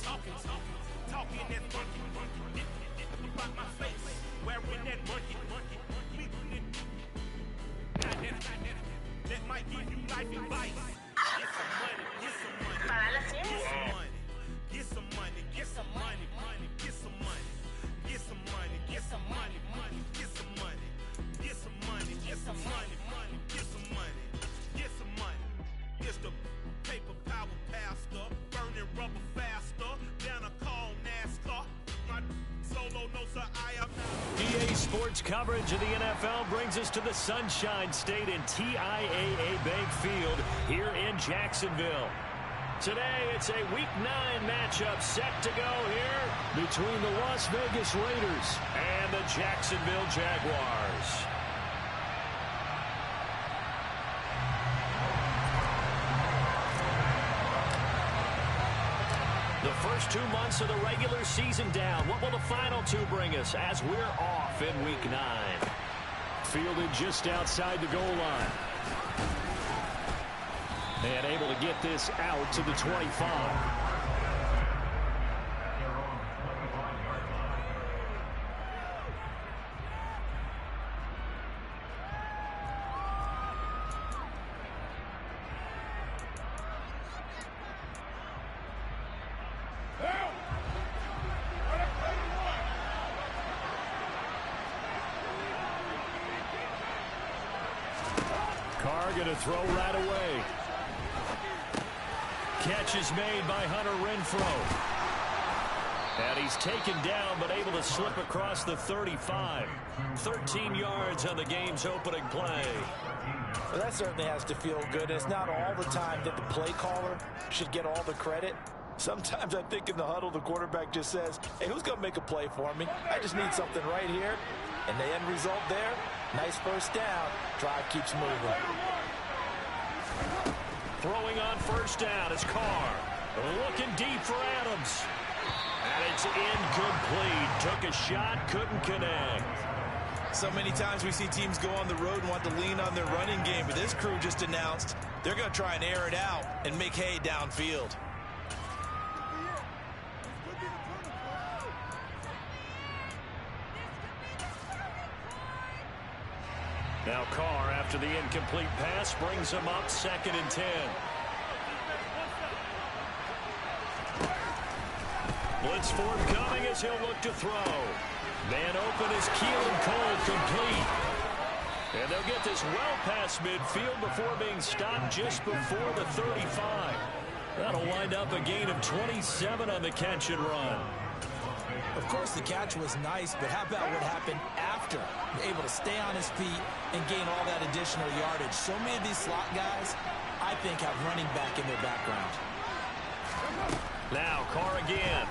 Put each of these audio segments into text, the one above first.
talking that monkey, about my face, wearing that monkey, that might give you life advice. Get some money, get some money, get some money, get some money, get some money, get some money, get some money, get some money, get some money, get some money, get some money, get some money, get some money. It's the paper power pastor, burning rubber faster than a call NASCAR. My solo notes are EA Sports coverage of the NFL brings us to the Sunshine State in TIAA Bank Field here in Jacksonville. Today, it's a Week 9 matchup set to go here between the Las Vegas Raiders and the Jacksonville Jaguars. The first 2 months of the regular season down. What will the final two bring us as we're off in Week 9? Fielded just outside the goal line. And able to get this out to the 25. Going to throw right away. Catch is made by Hunter Renfrow. And he's taken down but able to slip across the 35. 13 yards on the game's opening play. Well, that certainly has to feel good. It's not all the time that the play caller should get all the credit. Sometimes I think in the huddle the quarterback just says, hey, who's going to make a play for me? I just need something right here. And the end result there, nice first down. Drive keeps moving. Throwing on first down is Carr. Looking deep for Adams. And it's incomplete. Took a shot, couldn't connect. So many times we see teams go on the road and want to lean on their running game, but this crew just announced they're going to try and air it out and make hay downfield. Now Carr, after the incomplete pass, brings him up 2nd and 10. Blitz forthcoming as he'll look to throw. Man open is Keelan Cole, complete. And they'll get this well past midfield before being stopped just before the 35. That'll wind up a gain of 27 on the catch and run. Of course, the catch was nice, but how about what happened after? Able to stay on his feet and gain all that additional yardage. So many of these slot guys, I think, have running back in their background. Now, Carr again.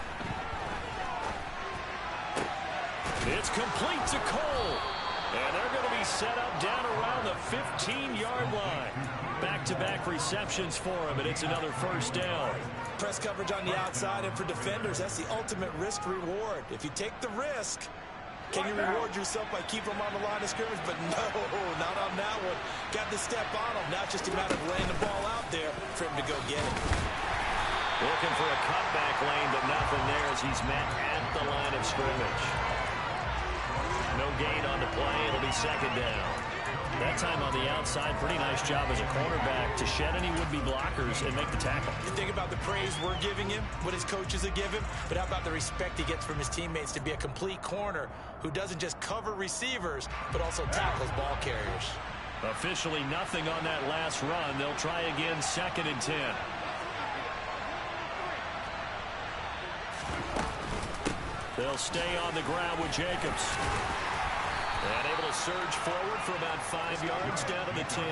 It's complete to Cole. And they're going to be set up down around the 15-yard line. Back-to-back receptions for him, and it's another first down. Press coverage on the outside, and for defenders, that's the ultimate risk-reward. If you take the risk, can you reward yourself by keeping them on the line of scrimmage? But no, not on that one. Got to step on him. Now it's just a matter of laying the ball out there for him to go get it. Looking for a cutback lane, but nothing there as he's met at the line of scrimmage. No gain on the play. It'll be 2nd down. That time on the outside, pretty nice job as a cornerback to shed any would-be blockers and make the tackle. You think about the praise we're giving him, what his coaches have given, but how about the respect he gets from his teammates to be a complete corner who doesn't just cover receivers, but also tackles ball carriers. Officially nothing on that last run. They'll try again 2nd and 10. They'll stay on the ground with Jacobs. And able to surge forward for about 5 yards down to the 10.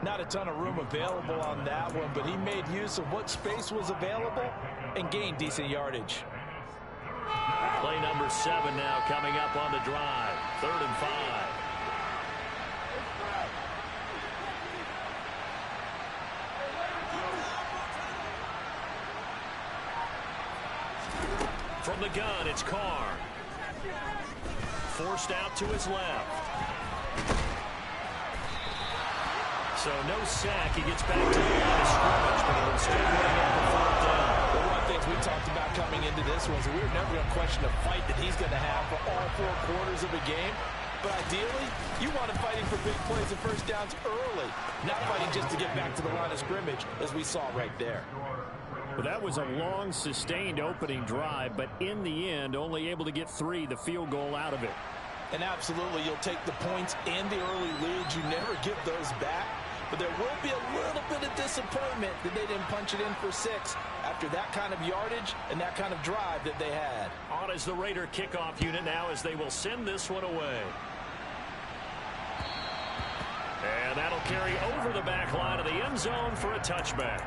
Not a ton of room available on that one, but he made use of what space was available and gained decent yardage. Play number 7 now coming up on the drive. 3rd and 5. From the gun, it's Carr. Forced out to his left. So no sack. He gets back to the line of scrimmage, but it'll still bring up a 4th down. Well, one of the things we talked about coming into this one, so we were never going to question the fight that he's going to have for all 4 quarters of a game. But ideally, you want him fighting for big plays and first downs early, not fighting just to get back to the line of scrimmage, as we saw right there. Well, that was a long, sustained opening drive, but in the end, only able to get 3, the field goal out of it. And absolutely, you'll take the points and the early leads. You never get those back. But there will be a little bit of disappointment that they didn't punch it in for 6 after that kind of yardage and that kind of drive that they had. On is the Raider kickoff unit now as they will send this one away. And that'll carry over the back line of the end zone for a touchback.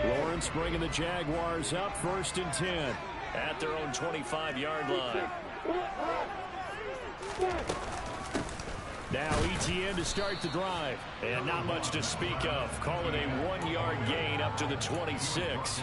Lawrence bringing the Jaguars up 1st and 10 at their own 25-yard line. Now ETN to start the drive, and not much to speak of. Call it a 1-yard gain up to the 26.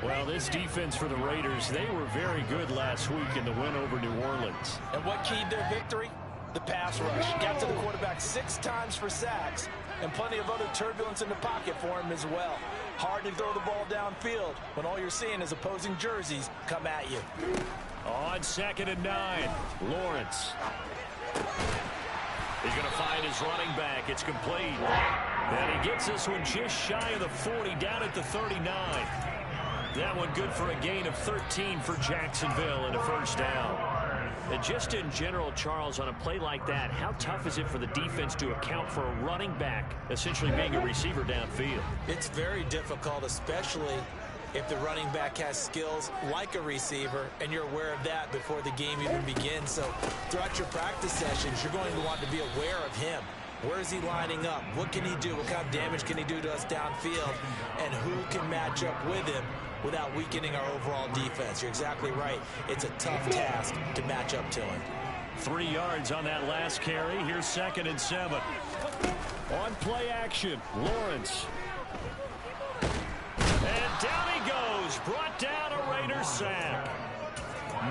Well, this defense for the Raiders, they were very good last week in the win over New Orleans. And what keyed their victory? The pass rush. Got to the quarterback 6 times for sacks, and plenty of other turbulence in the pocket for him as well. Hard to throw the ball downfield when all you're seeing is opposing jerseys come at you. On 2nd and 9, Lawrence. He's going to find his running back. It's complete. And he gets this one just shy of the 40, down at the 39. That one good for a gain of 13 for Jacksonville and a first down. And just in general, Charles, on a play like that, how tough is it for the defense to account for a running back essentially being a receiver downfield? It's very difficult, especially if the running back has skills like a receiver, and you're aware of that before the game even begins. So throughout your practice sessions, you're going to want to be aware of him. Where is he lining up? What can he do? What kind of damage can he do to us downfield? And who can match up with him without weakening our overall defense? You're exactly right. It's a tough task to match up to him. 3 yards on that last carry. Here's 2nd and 7. On play action, Lawrence. And down he goes. Brought down a Raiders sack.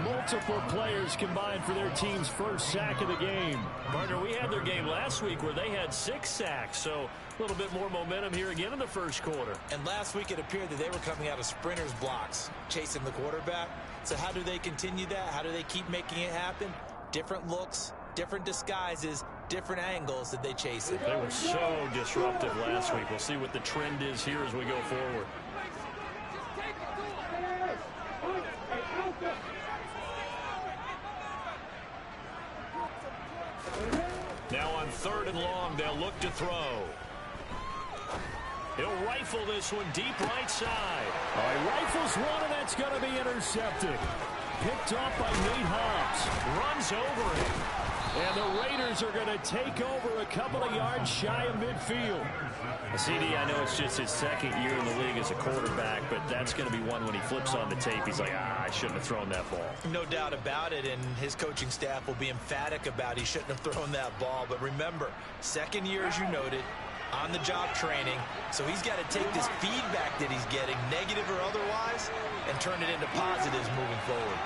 Multiple players combined for their team's first sack of the game. Partner, we had their game last week where they had 6 sacks, so a little bit more momentum here again in the first quarter. And last week it appeared that they were coming out of sprinters blocks, chasing the quarterback. So how do they continue that? How do they keep making it happen? Different looks, different disguises, different angles that they chase it. They were so disruptive last week. We'll see what the trend is here as we go forward. Now on 3rd and long, they'll look to throw. He'll rifle this one deep right side. He rifles one, and that's going to be intercepted. Picked off by Nate Hobbs. Runs over it. And the Raiders are going to take over a couple of yards shy of midfield. CD, I know it's just his 2nd year in the league as a quarterback, but that's going to be one when he flips on the tape. He's like, I shouldn't have thrown that ball. No doubt about it, and his coaching staff will be emphatic about he shouldn't have thrown that ball. But remember, 2nd year, as you noted, on-the-job training, so he's got to take this feedback that he's getting, negative or otherwise, and turn it into positives moving forward.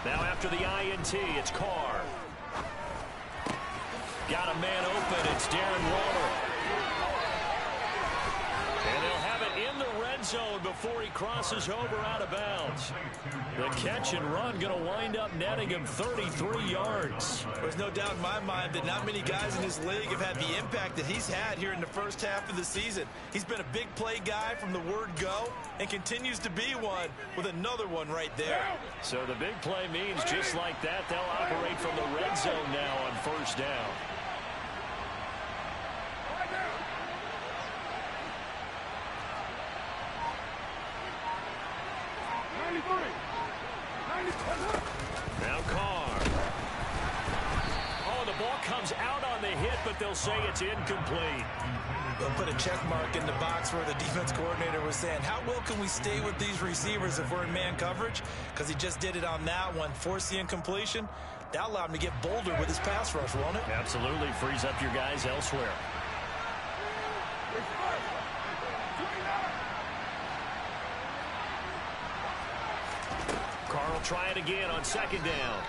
Now after the INT, it's Carr. Got a man open. It's Darren Waller. And he'll have it in the red zone before he crosses over out of bounds. The catch and run going to wind up netting him 33 yards. There's no doubt in my mind that not many guys in this league have had the impact that he's had here in the first half of the season. He's been a big play guy from the word go and continues to be one with another one right there. So the big play means just like that, they'll operate from the red zone now on 1st down. Now Carr. Oh, the ball comes out on the hit, but they'll say it's incomplete. They'll put a check mark in the box where the defense coordinator was saying, how well can we stay with these receivers if we're in man coverage? Because he just did it on that one, forced the incompletion. That allowed him to get bolder with his pass rush, won't it? Absolutely. Frees up your guys elsewhere. try it again on second down.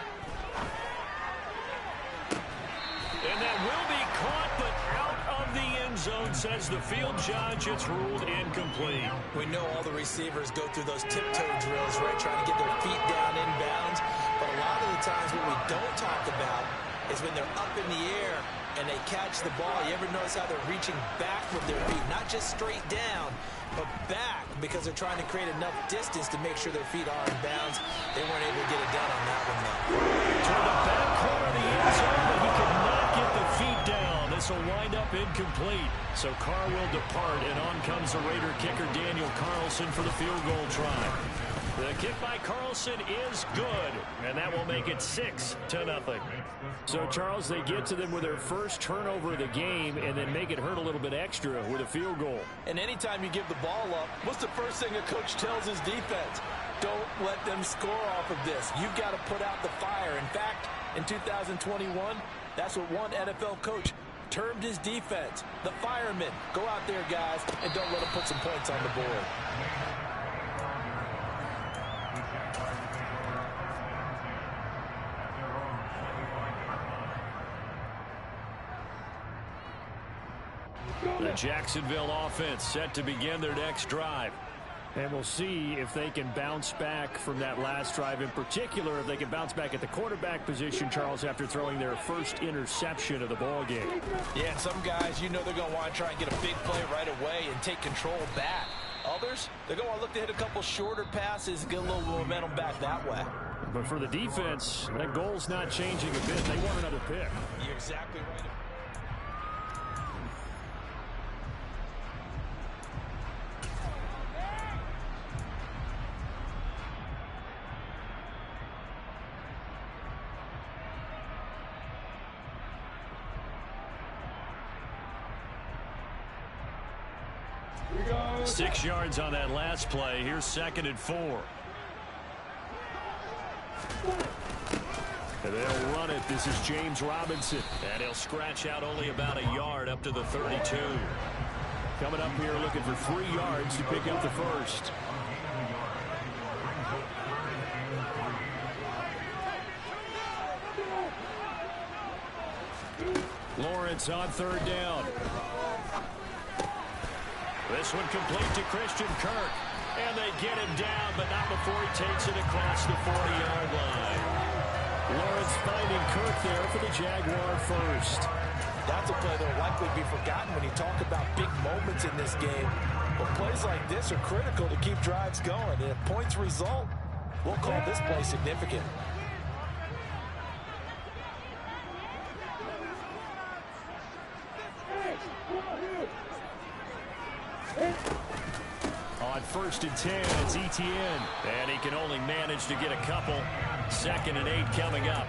And that will be caught, but out of the end zone, says the field judge. It's ruled incomplete. We know all the receivers go through those tiptoe drills, right, trying to get their feet down inbounds. But a lot of the times what we don't talk about is when they're up in the air and they catch the ball. You ever notice how they're reaching back with their feet? Not just straight down, but back, because they're trying to create enough distance to make sure their feet are in bounds. They weren't able to get it done on that one, though. Toward the back corner of the end zone, but he could not get the feet down. This will wind up incomplete. So Carr will depart, and on comes the Raider kicker, Daniel Carlson, for the field goal try. The kick by Carlson is good, and that will make it 6-0. So, Charles, they get to them with their first turnover of the game and then make it hurt a little bit extra with a field goal. And anytime you give the ball up, what's the first thing a coach tells his defense? Don't let them score off of this. You've got to put out the fire. In fact, in 2021, that's what one NFL coach termed his defense, the firemen. Go out there, guys, and don't let them put some points on the board. The Jacksonville offense set to begin their next drive. And we'll see if they can bounce back from that last drive. In particular, if they can bounce back at the quarterback position, Charles, after throwing their first interception of the ball game. Yeah, and some guys, you know they're going to want to try and get a big play right away and take control back. Others, they're going to want to look to hit a couple shorter passes and get a little momentum back that way. But for the defense, that goal's not changing a bit. They want another pick. You're exactly right. Go. 6 yards on that last play. Here's 2nd and 4. And they'll run it. This is James Robinson. And he'll scratch out only about a yard up to the 32. Coming up here looking for 3 yards to pick up the first. Lawrence on 3rd down. This one complete to Christian Kirk. And they get him down, but not before he takes it across the 40-yard line. Lawrence finding Kirk there for the Jaguar first. That's a play that will likely be forgotten when you talk about big moments in this game. But plays like this are critical to keep drives going. And if points result, we'll call this play significant. On 1st and 10, it's Etienne. And he can only manage to get a couple. 2nd and 8 coming up.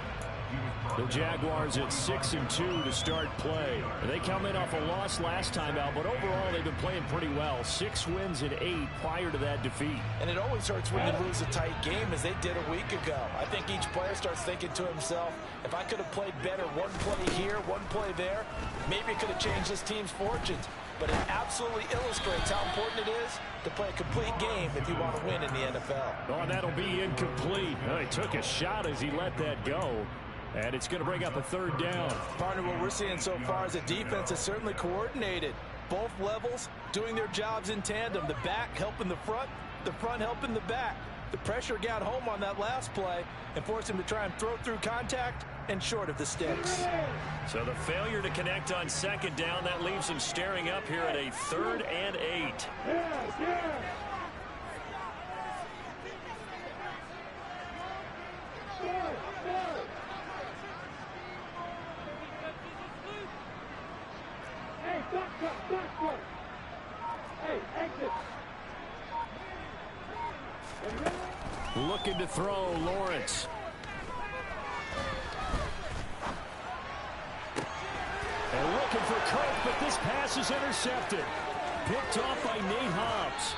The Jaguars at 6-2 to start play. They come in off a loss last time out, but overall they've been playing pretty well. 6 wins and 8 prior to that defeat. And it always hurts when you lose a tight game, as they did a week ago. I think each player starts thinking to himself, if I could have played better one play here, one play there, maybe it could have changed this team's fortunes. But it absolutely illustrates how important it is to play a complete game if you want to win in the NFL. Oh, and that'll be incomplete. Oh, he took a shot as he let that go. And it's going to bring up a 3rd down. Partner, what we're seeing so far is the defense is certainly coordinated. Both levels doing their jobs in tandem. The back helping the front helping the back. The pressure got home on that last play and forced him to try and throw through contact and short of the sticks. So the failure to connect on 2nd down, that leaves him staring up here at a 3rd and 8. Looking to throw, Lawrence. And looking for Kirk, but this pass is intercepted. Picked off by Nate Hobbs.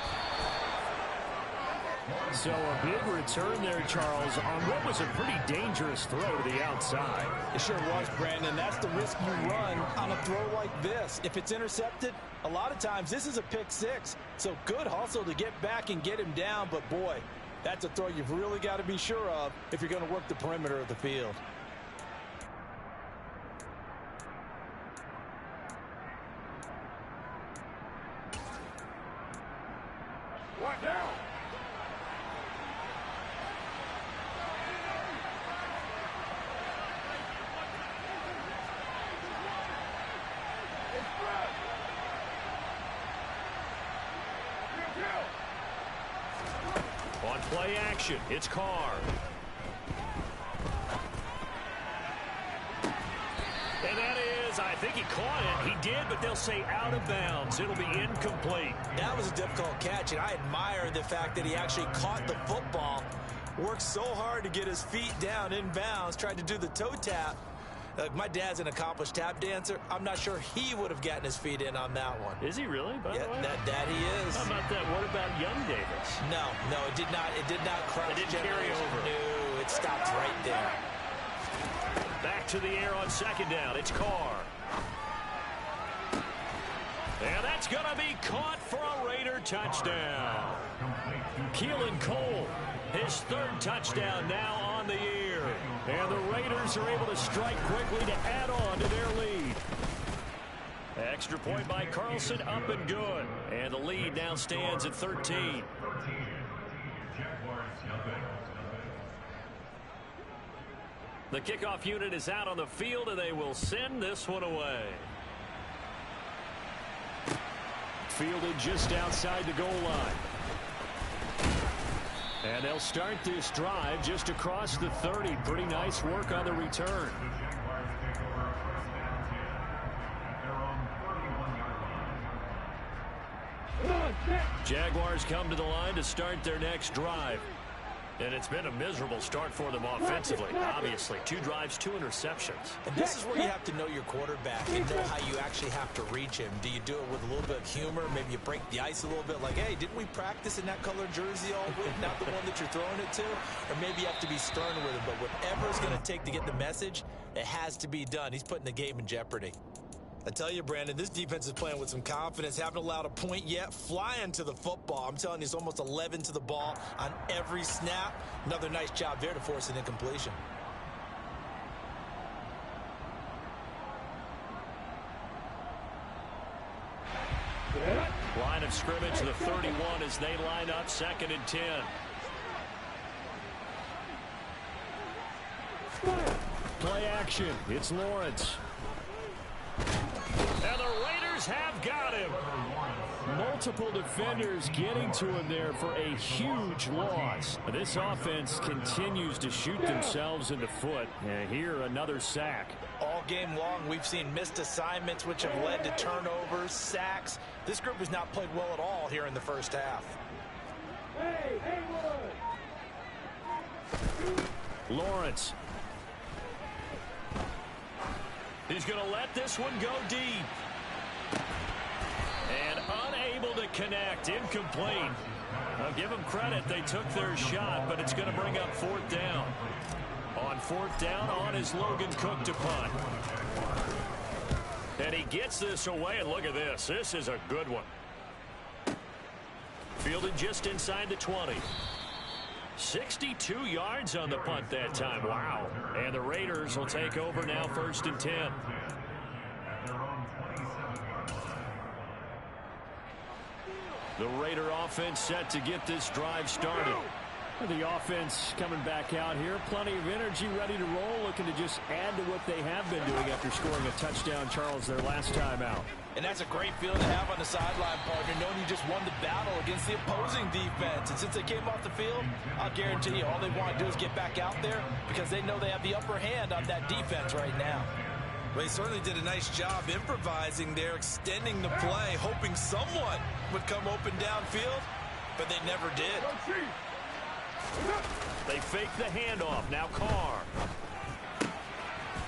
So a big return there, Charles, on what was a pretty dangerous throw to the outside. It sure was, Brandon. That's the risk you run on a throw like this. If it's intercepted, a lot of times this is a pick 6. So good hustle to get back and get him down. But, boy, That's a throw you've really got to be sure of if you're going to work the perimeter of the field. One down. On play action, it's Carr. And that is, I think he caught it. He did, but they'll say out of bounds. It'll be incomplete. That was a difficult catch, and I admire the fact that he actually caught the football. Worked so hard to get his feet down in bounds, tried to do the toe tap. My dad's an accomplished tap dancer. I'm not sure he would have gotten his feet in on that one. Is he really, by the way? That he is. How about that? What about young Davis? No, it did not. It did not cross. It didn't carry over. No, it stopped right there. Back to the air on second down. It's Carr. And that's going to be caught for a Raider touchdown. Keelan Cole, his third touchdown now on the year. And the Raiders are able to strike quickly to add on to their lead. Extra point by Carlson, up and good. And the lead now stands at 13. The kickoff unit is out on the field, and they will send this one away. Fielded just outside the goal line. And they'll start this drive just across the 30. Pretty nice work on the return. Jaguars come to the line to start their next drive. And it's been a miserable start for them offensively, obviously. 2 drives, 2 interceptions. And this is where you have to know your quarterback and know how you actually have to reach him. Do you do it with a little bit of humor? Maybe you break the ice a little bit like, hey, didn't we practice in that color jersey all week? Not the one that you're throwing it to? Or maybe you have to be stern with him. But whatever it's going to take to get the message, it has to be done. He's putting the game in jeopardy. I tell you, Brandon, this defense is playing with some confidence. Haven't allowed a point yet. Flying to the football. I'm telling you, it's almost 11 to the ball on every snap. Another nice job there to force an incompletion. Line of scrimmage, the 31 as they line up, 2nd and 10. Play action. It's Lawrence. And the Raiders have got him. Multiple defenders getting to him there for a huge loss. This offense continues to shoot themselves in the foot. And here, another sack. All game long, we've seen missed assignments, which have led to turnovers, sacks. This group has not played well at all here in the first half. Lawrence. He's going to let this one go deep. And unable to connect. Incomplete. I'll give them credit. They took their shot, but it's going to bring up 4th down. On 4th down, on is Logan Cook to punt. And he gets this away, and look at this. This is a good one. Fielded just inside the 20. 62 yards on the punt that time. Wow. And the Raiders will take over now, 1st and 10. The Raider offense set to get this drive started. The offense coming back out here. Plenty of energy, ready to roll, looking to just add to what they have been doing after scoring a touchdown, Charles, their last time out. And that's a great feeling to have on the sideline, partner, knowing you just won the battle against the opposing defense. And since they came off the field, I'll guarantee you all they want to do is get back out there because they know they have the upper hand on that defense right now. Well, he certainly did a nice job improvising there, extending the play, hoping someone would come open downfield, but they never did. They fake the handoff. Now Carr.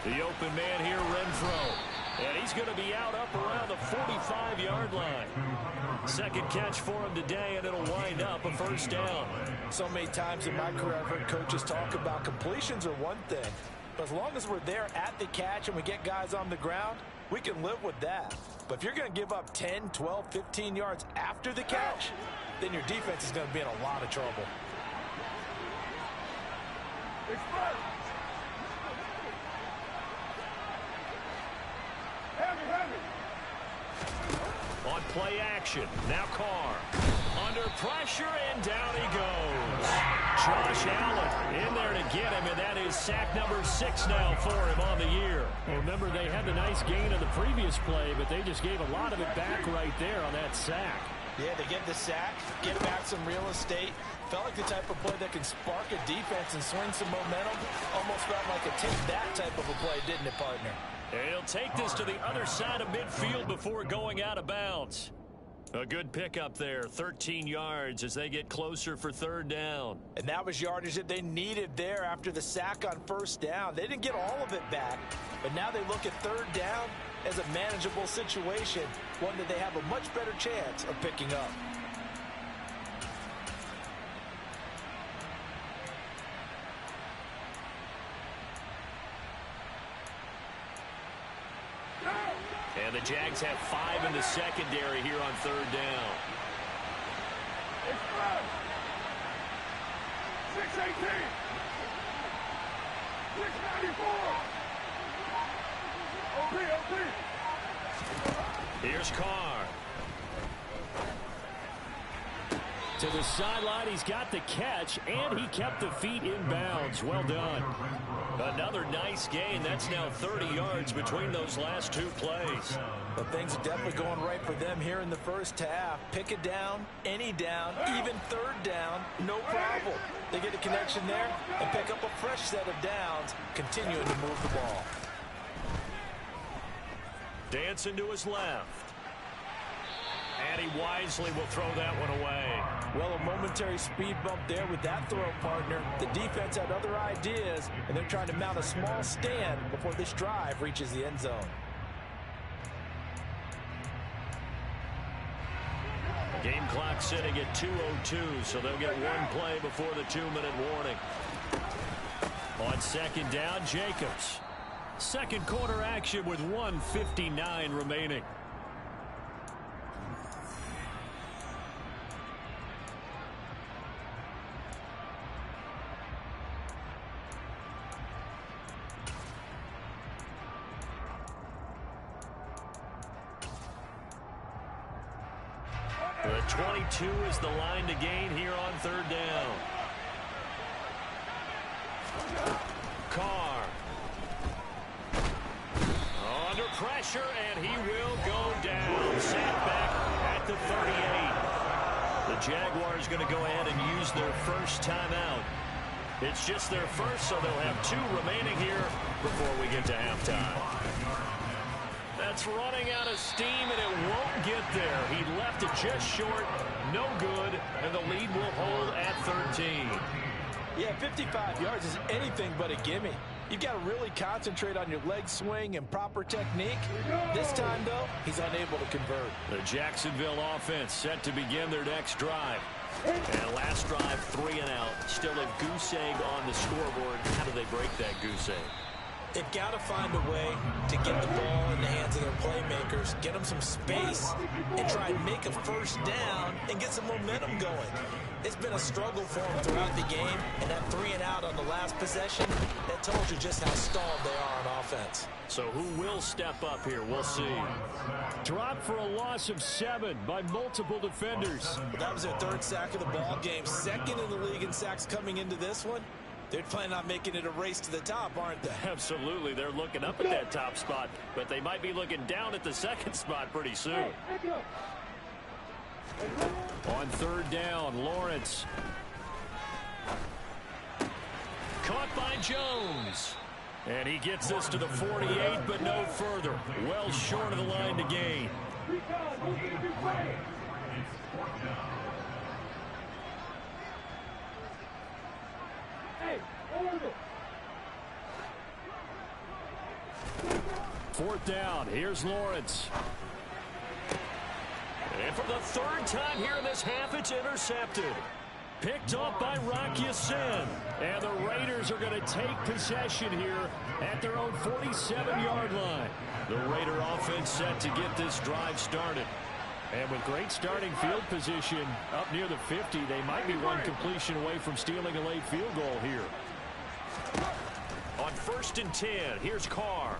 The open man here, Renfro. And he's going to be out up around the 45-yard line. 2nd catch for him today, and it'll wind up a 1st down. So many times in my career, I've heard coaches talk about completions are one thing. But as long as we're there at the catch and we get guys on the ground, we can live with that. But if you're going to give up 10, 12, 15 yards after the catch, then your defense is going to be in a lot of trouble. On play action, now Carr. Under pressure, and down he goes. Josh Allen in there to get him, and that is sack number 6 now for him on the year. Well, remember, they had the nice gain on the previous play, but they just gave a lot of it back right there on that sack. Yeah, they get the sack, get back some real estate. Felt like the type of play that can spark a defense and swing some momentum. Almost felt like a take that type of a play, didn't it, partner? And he'll take this to the other side of midfield before going out of bounds. A good pickup there, 13 yards as they get closer for 3rd down. And that was yardage that they needed there after the sack on 1st down. They didn't get all of it back, but now they look at 3rd down as a manageable situation, one that they have a much better chance of picking up. And the Jags have 5 in the secondary here on 3rd down. 618. 694. OP. Here's Carr. To the sideline, he's got the catch, and he kept the feet in bounds. Well done. Another nice gain. That's now 30 yards between those last 2 plays. But things are definitely going right for them here in the 1st half. Pick it down, any down, even 3rd down, no problem. They get a connection there and pick up a fresh set of downs, continuing to move the ball. Dancing to his left. And he wisely will throw that one away. Well, a momentary speed bump there with that throw, partner. The defense had other ideas, and they're trying to mount a small stand before this drive reaches the end zone. Game clock sitting at 2:02, so they'll get one play before the 2-minute warning. On 2nd down, Jacobs. 2nd quarter action with 1:59 remaining. The 22 is the line to gain here on 3rd down. Carr. Under pressure, and he will go down. Sacked back at the 38. The Jaguars going to go ahead and use their first timeout. It's just their first, so they'll have 2 remaining here before we get to halftime. That's running out of steam, and it won't get there. He left it just short, no good, and the lead will hold at 13. Yeah, 55 yards is anything but a gimme. You've got to really concentrate on your leg swing and proper technique. This time, though, he's unable to convert. The Jacksonville offense set to begin their next drive. And last drive, 3 and out. Still a goose egg on the scoreboard. How do they break that goose egg? They've got to find a way to get the ball in the hands of their playmakers, get them some space, and try and make a 1st down and get some momentum going. It's been a struggle for them throughout the game, and that 3 and out on the last possession, that tells you just how stalled they are on offense. So who will step up here? We'll see. Dropped for a loss of 7 by multiple defenders. But that was their 3rd sack of the ball game, 2nd in the league in sacks coming into this one. They're planning on making it a race to the top, aren't they? Absolutely. They're looking up at that top spot, but they might be looking down at the 2nd spot pretty soon. On 3rd down, Lawrence. Caught by Jones. And he gets this to the 48, but no further. Well short of the line to gain. Fourth down. Here's Lawrence. And for the 3rd time here in this half, it's intercepted. Picked off by Rock Ya-Sin. And the Raiders are going to take possession here at their own 47-yard line. The Raider offense set to get this drive started. And with great starting field position up near the 50, they might be one completion away from stealing a late field goal here. On 1st and 10, here's Carr.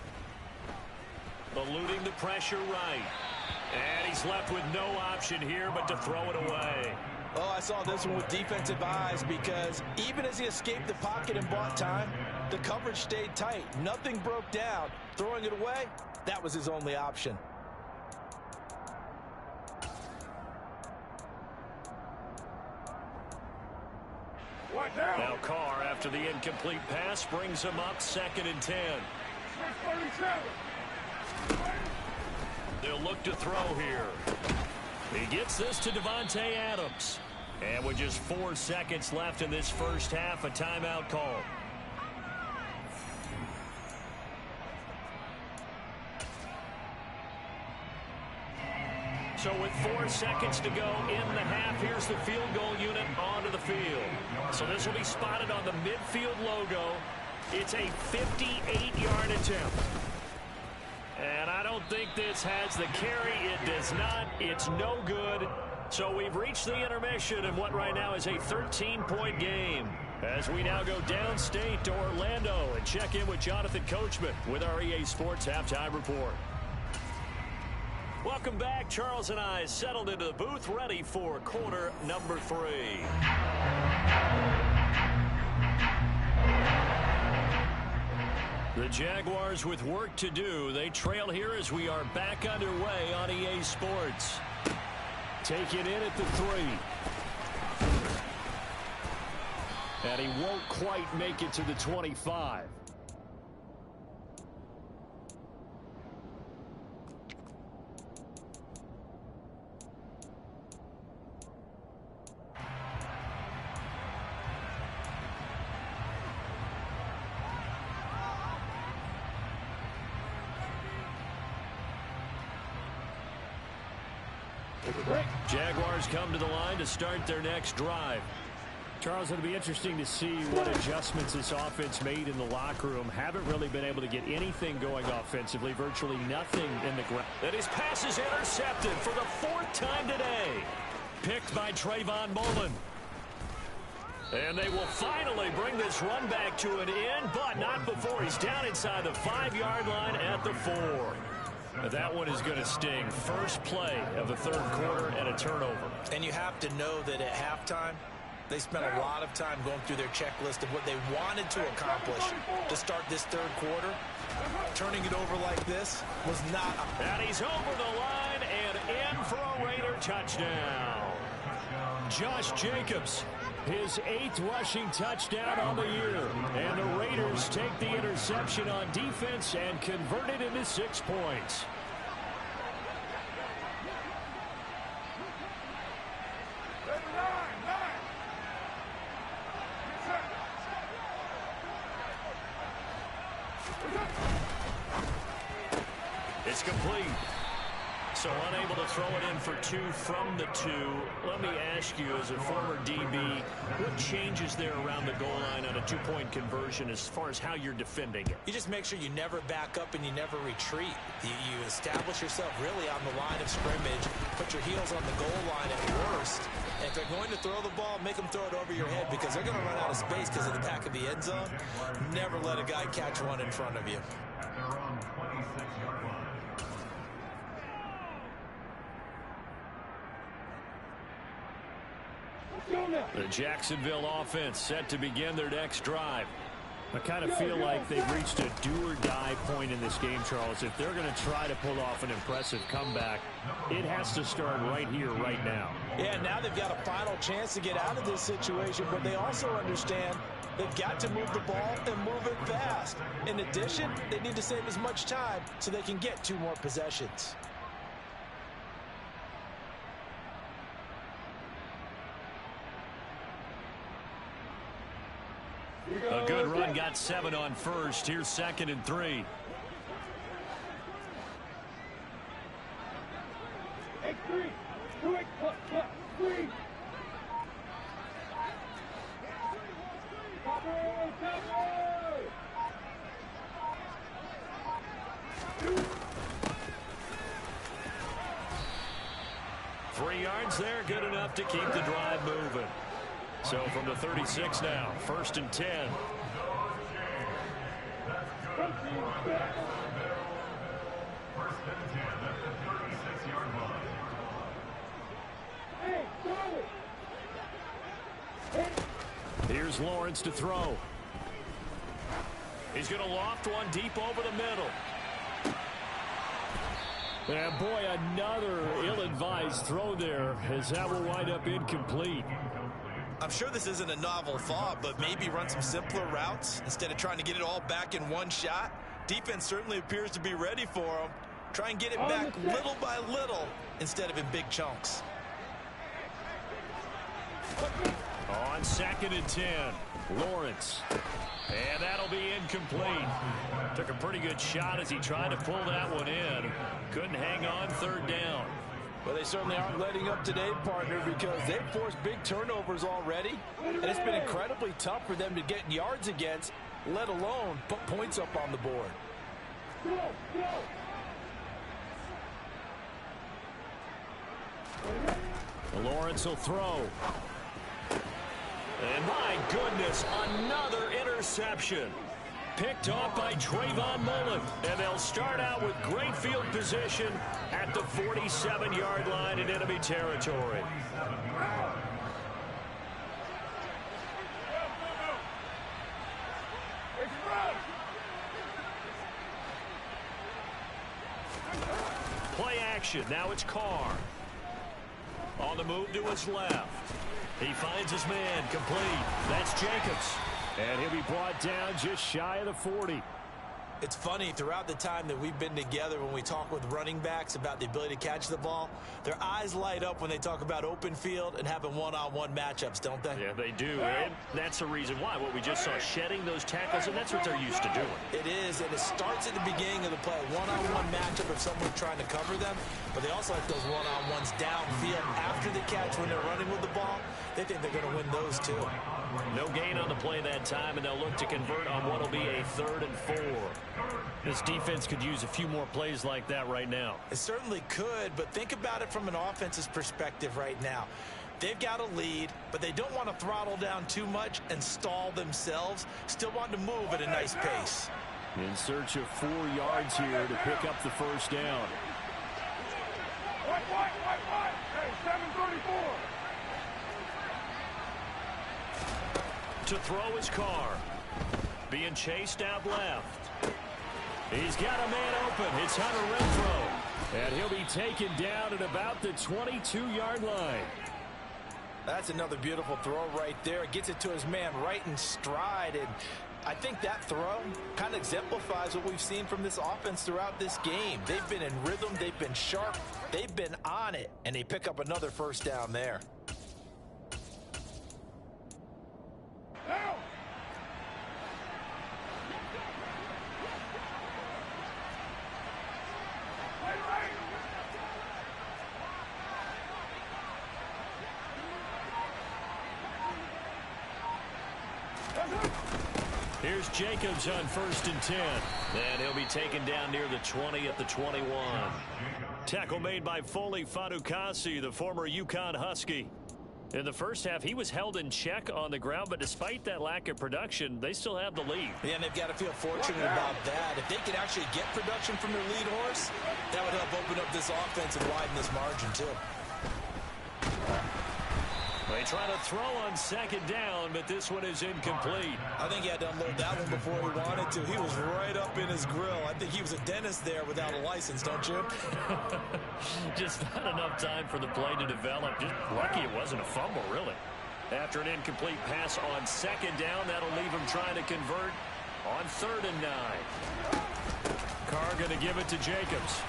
Eluding the pressure right. And he's left with no option here but to throw it away. Oh, I saw this one with defensive eyes because even as he escaped the pocket and bought time, the coverage stayed tight. Nothing broke down. Throwing it away, that was his only option. Now Carr, after the incomplete pass, brings him up 2nd and 10. They'll look to throw here. He gets this to Devontae Adams. And with just 4 seconds left in this first half, a timeout call. So with 4 seconds to go in the half, here's the field goal unit onto the field. So this will be spotted on the midfield logo. It's a 58-yard attempt. And I don't think this has the carry. It does not. It's no good. So we've reached the intermission in what right now is a 13-point game. As we now go downstate to Orlando and check in with Jonathan Coachman with our EA Sports Halftime Report. Welcome back. Charles and I settled into the booth, ready for quarter number 3. The Jaguars with work to do. They trail here as we are back underway on EA Sports. Taken in at the 3. And he won't quite make it to the 25. Jaguars come to the line to start their next drive. Charles, it'll be interesting to see what adjustments this offense made in the locker room. Haven't really been able to get anything going offensively, virtually nothing in the ground. And his pass is intercepted for the 4th time today. Picked by Trayvon Mullen. And they will finally bring this run back to an end, but not before he's down inside the 5-yard line at the 4. That one is going to sting. First play of the 3rd quarter and a turnover. And you have to know that at halftime, they spent a lot of time going through their checklist of what they wanted to accomplish to start this 3rd quarter. Turning it over like this was not a... And he's over the line and in for a Raider touchdown. Josh Jacobs, his 8th rushing touchdown on the year. And the Raiders take the interception on defense and convert it into 6 points. It's complete. So unable to throw it in for 2 from the 2. Let me ask you, as a former DB, what changes there around the goal line on a 2-point conversion as far as how you're defending it? You just make sure you never back up and you never retreat. You establish yourself really on the line of scrimmage, put your heels on the goal line at worst. And if they're going to throw the ball, make them throw it over your head because they're going to run out of space because of the back of the end zone. Never let a guy catch one in front of you. The Jacksonville offense set to begin their next drive. I kind of feel like they've reached a do-or-die point in this game, Charles. If they're going to try to pull off an impressive comeback, it has to start right here, right now. Yeah, now they've got a final chance to get out of this situation, but they also understand they've got to move the ball and move it fast. In addition, they need to save as much time so they can get 2 more possessions. A good run, got 7 on first. Here's 2nd and 3. Three yards there, good enough to keep the drive moving. So from the 36 now, 1st and 10. First and 10 at the 36-yard line. Here's Lawrence to throw. He's going to loft one deep over the middle. And boy, another ill-advised throw there, as that will wind up incomplete. I'm sure this isn't a novel thought, but maybe run some simpler routes instead of trying to get it all back in one shot. Defense certainly appears to be ready for him. Try and get it back little by little instead of in big chunks. On 2nd and 10, Lawrence. And that'll be incomplete. Took a pretty good shot as he tried to pull that one in. Couldn't hang on 3rd down. Well, they certainly aren't letting up today, partner, because they've forced big turnovers already. And it's been incredibly tough for them to get yards against, let alone put points up on the board. Lawrence will throw. And my goodness, another interception. Picked off by Trayvon Mullen. And they'll start out with great field position at the 47-yard line in enemy territory. Play action. Now it's Carr. On the move to his left. He finds his man complete. That's Jacobs. And he'll be brought down just shy of the 40. It's funny, throughout the time that we've been together, when we talk with running backs about the ability to catch the ball, their eyes light up when they talk about open field and having one-on-one matchups, don't they? Yeah, they do. And that's the reason why. What we just saw, shedding those tackles, and that's what they're used to doing. It is, and it starts at the beginning of the play. One-on-one matchup if someone's trying to cover them, but they also like those one-on-ones downfield after the catch when they're running with the ball. They think they're going to win those, too. No gain on the play that time, and they'll look to convert on what will be a 3rd and 4. This defense could use a few more plays like that right now. It certainly could, but think about it from an offense's perspective right now. They've got a lead, but they don't want to throttle down too much and stall themselves. Still want to move at a nice pace. In search of 4 yards here to pick up the 1st down. Hey, 734. To throw his Carr. Being chased out left. He's got a man open. It's Hunter Renfrow. And he'll be taken down at about the 22-yard line. That's another beautiful throw right there. It gets it to his man right in stride. And I think that throw kind of exemplifies what we've seen from this offense throughout this game. They've been in rhythm. They've been sharp. They've been on it. And they pick up another 1st down there. Here's Jacobs on 1st and 10. And he'll be taken down near the 20 at the 21. Tackle made by Foley Fadukasi, the former UConn Husky. In the first half, he was held in check on the ground, but despite that lack of production, they still have the lead. Yeah, and they've got to feel fortunate about that. If they could actually get production from their lead horse, that would help open up this offense and widen this margin, too. They try to throw on 2nd down, but this one is incomplete. I think he had to unload that one before he wanted to. He was right up in his grill. I think he was a dentist there without a license, don't you? Just not enough time for the play to develop. Just lucky it wasn't a fumble, really. After an incomplete pass on 2nd down, that'll leave him trying to convert on 3rd and 9. Carr going to give it to Jacobs.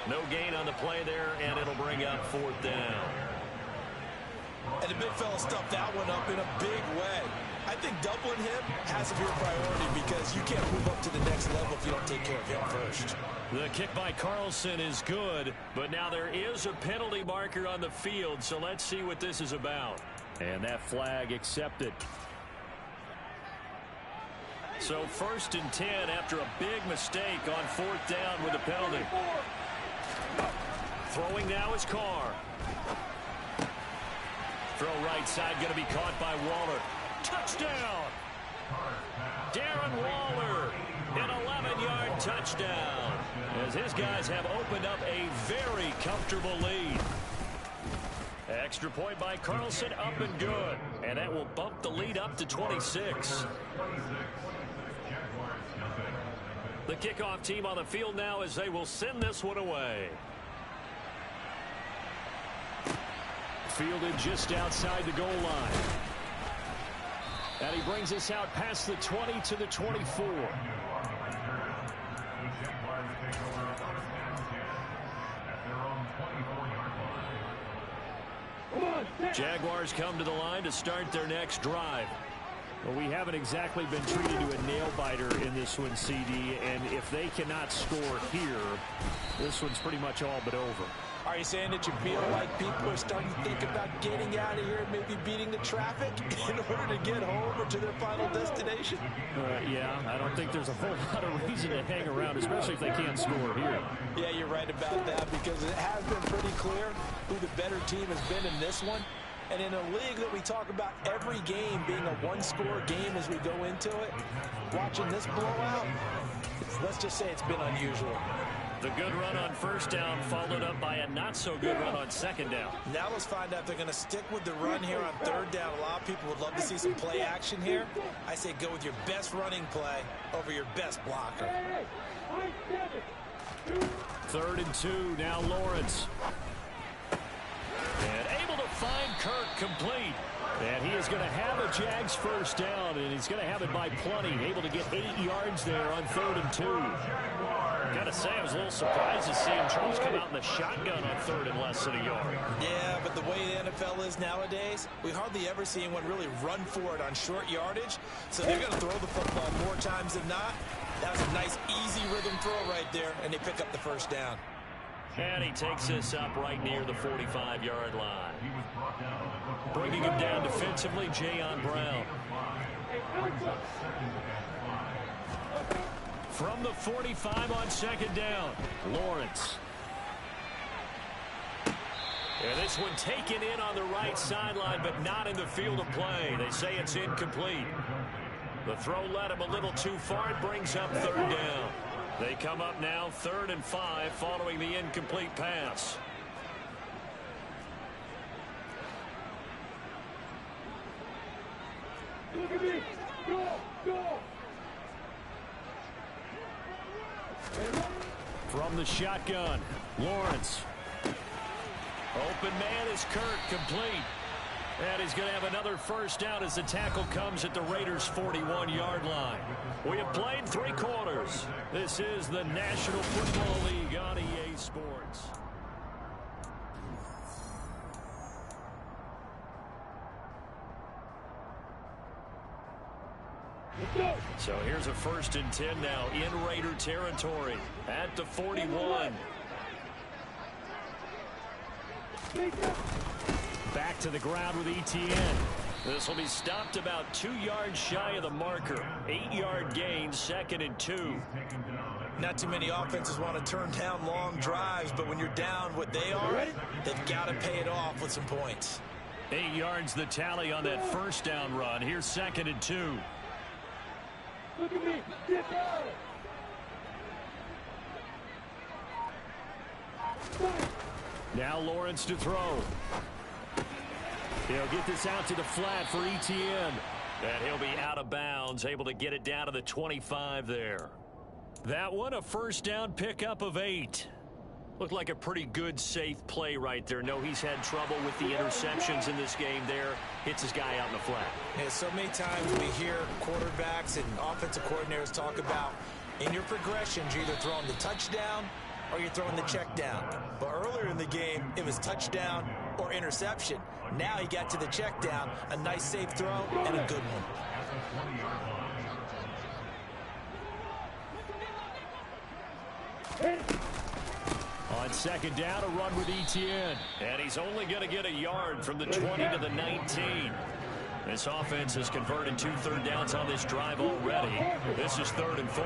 No gain on the play there, and it'll bring up 4th down. And the big fella stuffed that one up in a big way. I think doubling him has to be a priority because you can't move up to the next level if you don't take care of him first. The kick by Carlson is good, but now there is a penalty marker on the field, so let's see what this is about. And that flag accepted. So 1st and 10 after a big mistake on 4th down with a penalty. Throwing now is Carr. Throw right side going to be caught by Waller. Touchdown! Darren Waller, an 11-yard touchdown, as his guys have opened up a very comfortable lead. Extra point by Carlson, up and good. And that will bump the lead up to 26. The kickoff team on the field now as they will send this one away. Fielded just outside the goal line. And he brings us out past the 20 to the 24. Jaguars come to the line to start their next drive. Well, we haven't exactly been treated to a nail-biter in this one, CD, and if they cannot score here, this one's pretty much all but over. Are you saying that you feel like people are starting to think about getting out of here and maybe beating the traffic in order to get home or to their final destination? Yeah, I don't think there's a whole lot of reason to hang around, especially if they can't score here. Yeah, you're right about that, because it has been pretty clear who the better team has been in this one. And in a league that we talk about every game being a one-score game as we go into it, watching this blowout, let's just say it's been unusual. The good run on first down followed up by a not-so-good run on second down. Now let's find out if they're going to stick with the run here on third down. A lot of people would love to see some play action here. I say go with your best running play over your best blocker. 3rd and 2, now Lawrence. And able to find Kirk complete. And he is going to have a Jags first down, and he's going to have it by plenty. Able to get 8 yards there on 3rd and 2. Got to say, I was a little surprised to see him Charles come out in the shotgun on 3rd and less than a yard. Yeah, but the way the NFL is nowadays, we hardly ever see anyone really run for it on short yardage. So they're going to throw the football more times than not. That was a nice, easy rhythm throw right there, and they pick up the first down. And he takes this up right near the 45-yard line. Bringing him down defensively, Jayon Brown. From the 45 on second down, Lawrence. And this one taken in on the right sideline, but not in the field of play. They say it's incomplete. The throw led him a little too far. It brings up 3rd down. They come up now 3rd and 5 following the incomplete pass. Look at me. Go, go. From the shotgun, Lawrence. Open man is Kirk, complete. And he's going to have another first down as the tackle comes at the Raiders' 41-yard line. We have played 3 quarters. This is the National Football League on EA Sports. So here's a 1st and 10 now in Raider territory at the 41. Back to the ground with Etienne. This will be stopped about 2 yards shy of the marker. 8-yard gain, 2nd and 2. Not too many offenses want to turn down long drives, but when you're down what they are, they've got to pay it off with some points. 8 yards the tally on that first down run. Here's 2nd and 2. Look at me. Get down. Now Lawrence to throw. He'll get this out to the flat for Etienne. And he'll be out of bounds, able to get it down to the 25 there. That one, a first down pickup of 8. Looked like a pretty good, safe play right there. No, he's had trouble with the interceptions in this game there. Hits his guy out in the flat. Yeah, so many times we hear quarterbacks and offensive coordinators talk about in your progressions, you're either throwing the touchdown or you're throwing the check down. But earlier in the game, it was touchdown or interception. Now he got to the check down, a nice safe throw, and a good one. On second down, a run with Etienne. And he's only going to get a yard from the 20 to the 19. This offense has converted 2 third downs on this drive already. This is 3rd and 4.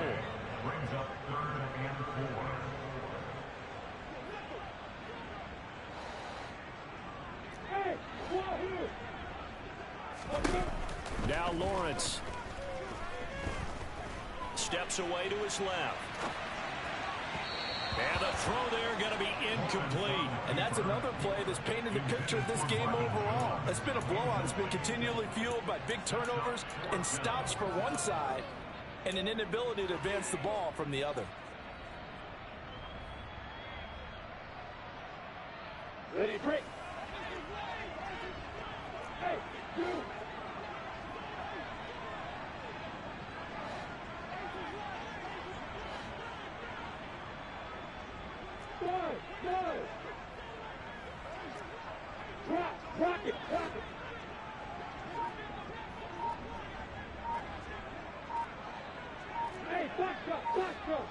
Now Lawrence. steps away to his left. And the throw there going to be incomplete. And that's another play that's painted the picture of this game overall. It's been a blowout. It's been continually fueled by big turnovers and stops for one side and an inability to advance the ball from the other. Ready, break. Hey, two. Rock it. Hey, back up.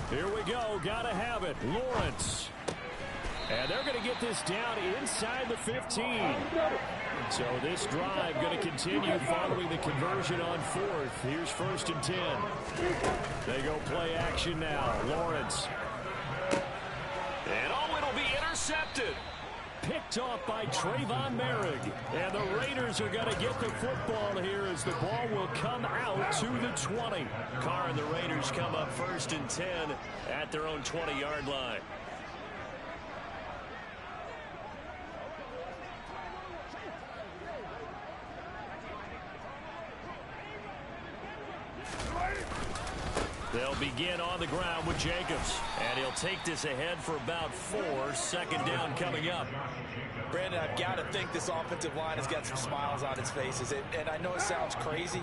Here we go. Got to have it. Lawrence. And they're going to get this down inside the 15. So this drive going to continue following the conversion on fourth. Here's 1st and 10. They go play action now. Lawrence. And it'll be intercepted. Picked off by Trayvon Merrick. And the Raiders are going to get the football here as the ball will come out to the 20. Carr and the Raiders come up 1st and 10 at their own 20-yard line. They'll begin on the ground with Jacobs. And he'll take this ahead for about 4. 2nd down coming up. Brandon, I've got to think this offensive line has got some smiles on its faces. And I know it sounds crazy,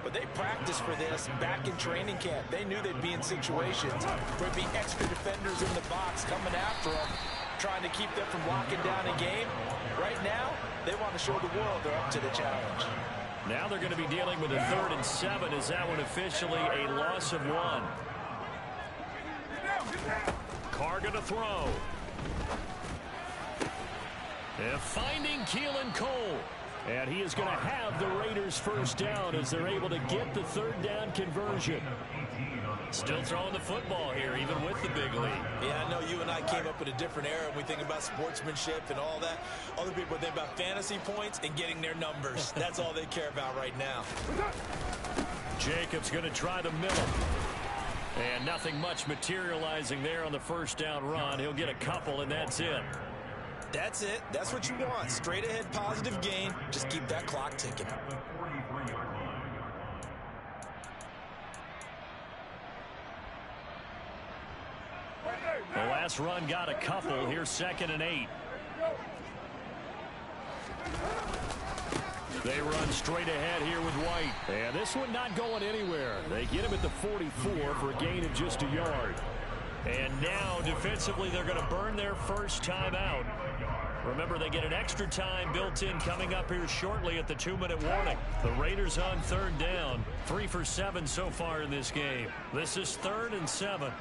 but they practiced for this back in training camp. They knew they'd be in situations where there'd be extra defenders in the box coming after them, trying to keep them from locking down a game. Right now, they want to show the world they're up to the challenge. Now they're going to be dealing with a 3rd and 7. Is that one officially a loss of 1? Carr going to throw. And finding Keelan Cole. And he is going to have the Raiders 1st down as they're able to get the 3rd down conversion. Still throwing the football here, even with the big lead. Yeah, I know you and I came up in a different era, and we think about sportsmanship and all that. Other people think about fantasy points and getting their numbers. That's all they care about right now. Jacobs going to try the middle. And nothing much materializing there on the 1st down run. He'll get a couple, and that's it. That's it. That's what you want. Straight ahead positive gain. Just keep that clock ticking. The last run got a couple. Here's 2nd and 8. They run straight ahead here with White. And this one not going anywhere. They get him at the 44 for a gain of just a yard. And now defensively they're going to burn their 1st timeout. Remember, they get an extra time built in coming up here shortly at the 2-minute warning. The Raiders on 3rd down. 3 for 7 so far in this game. This is 3rd and 7.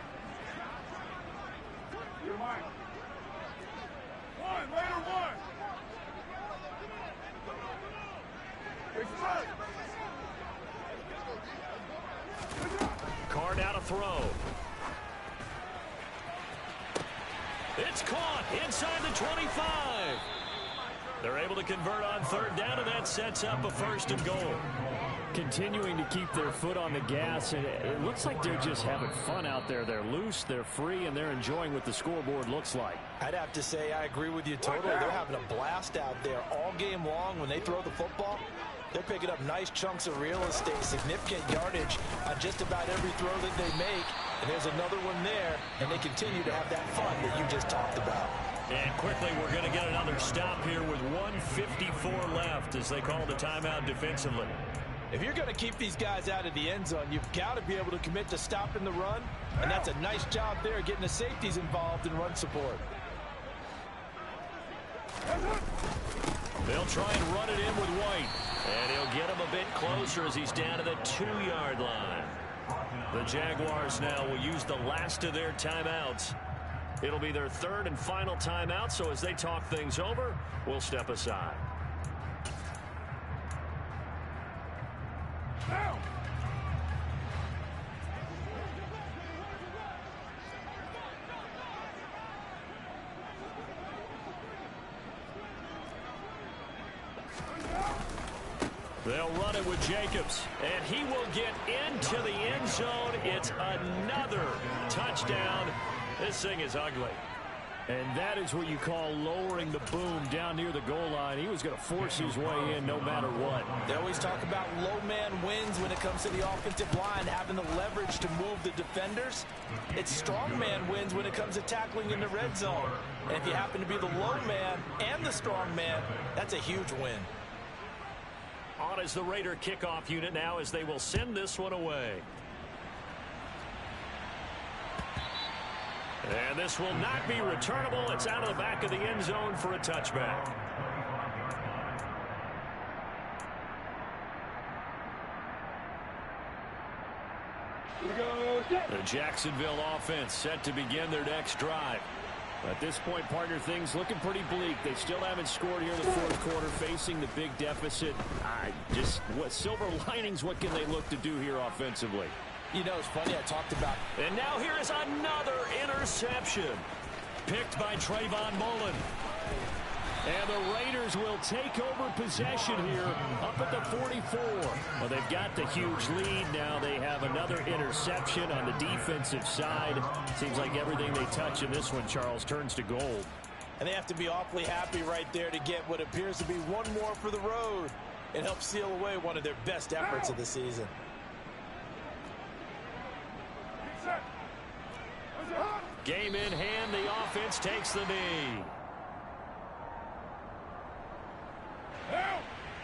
Carr now to throw. It's caught inside the 25. They're able to convert on 3rd down, and that sets up a 1st and goal. Continuing to keep their foot on the gas, and it looks like they're just having fun out there. They're loose, they're free, and they're enjoying what the scoreboard looks like. I'd have to say I agree with you totally. They're having a blast out there all game long. When they throw the football, they're picking up nice chunks of real estate, significant yardage on just about every throw that they make. And there's another one there, and they continue to have that fun that you just talked about. And quickly, we're going to get another stop here with 1:54 left as they call the timeout defensively. If you're going to keep these guys out of the end zone, you've got to be able to commit to stopping the run, and that's a nice job there getting the safeties involved in run support. They'll try and run it in with White, and he'll get him a bit closer as he's down to the 2-yard line. The Jaguars now will use the last of their timeouts. It'll be their 3rd and final timeout, so as they talk things over, we'll step aside. Now. They'll run it with Jacobs, and he will get into the end zone. It's another touchdown. This thing is ugly. And that is what you call lowering the boom down near the goal line. He was going to force his way in no matter what. They always talk about low man wins when it comes to the offensive line, having the leverage to move the defenders. It's strong man wins when it comes to tackling in the red zone. And if you happen to be the low man and the strong man, that's a huge win. On is the Raider kickoff unit now as they will send this one away. And this will not be returnable. It's out of the back of the end zone for a touchback. The Jacksonville offense set to begin their next drive. At this point, partner, things looking pretty bleak. They still haven't scored here in the fourth quarter, facing the big deficit. Just what silver linings, what can they look to do here offensively? You know, it's funny, I talked about... And now here is another interception. Picked by Trayvon Mullen. And the Raiders will take over possession here up at the 44. Well, they've got the huge lead now. They have another interception on the defensive side. Seems like everything they touch in this one, Charles, turns to gold. And they have to be awfully happy right there to get what appears to be one more for the road and help seal away one of their best efforts of the season. Game in hand, the offense takes the knee.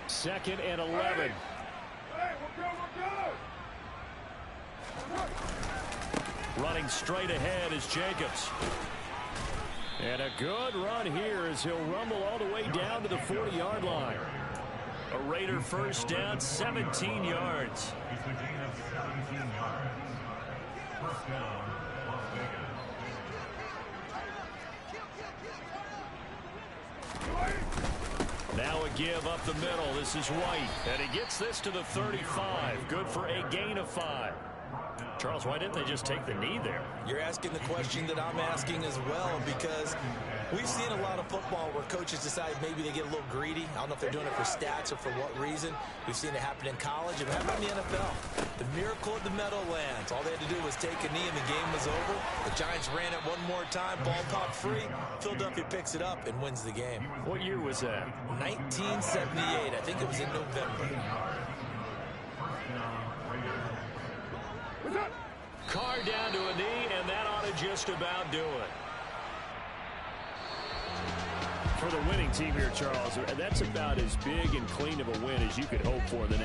Second and 11. Running straight ahead is Jacobs. And a good run here as he'll rumble all the way down to the 40-yard line. A Raider first down, 17 yards. Now a give up the middle. This is White. And he gets this to the 35. Good for a gain of 5. Charles, why didn't they just take the knee there? You're asking the question that I'm asking as well, because we've seen a lot of football where coaches decide maybe they get a little greedy. I don't know if they're doing it for stats or for what reason. We've seen it happen in college. And how about in the NFL? The miracle of the Meadowlands. All they had to do was take a knee and the game was over. The Giants ran it one more time. Ball popped free. Philadelphia picks it up and wins the game. What year was that? 1978. I think it was in November. Carr down to a knee, and that ought to just about do it. For the winning team here, Charles, that's about as big and clean of a win as you could hope for in the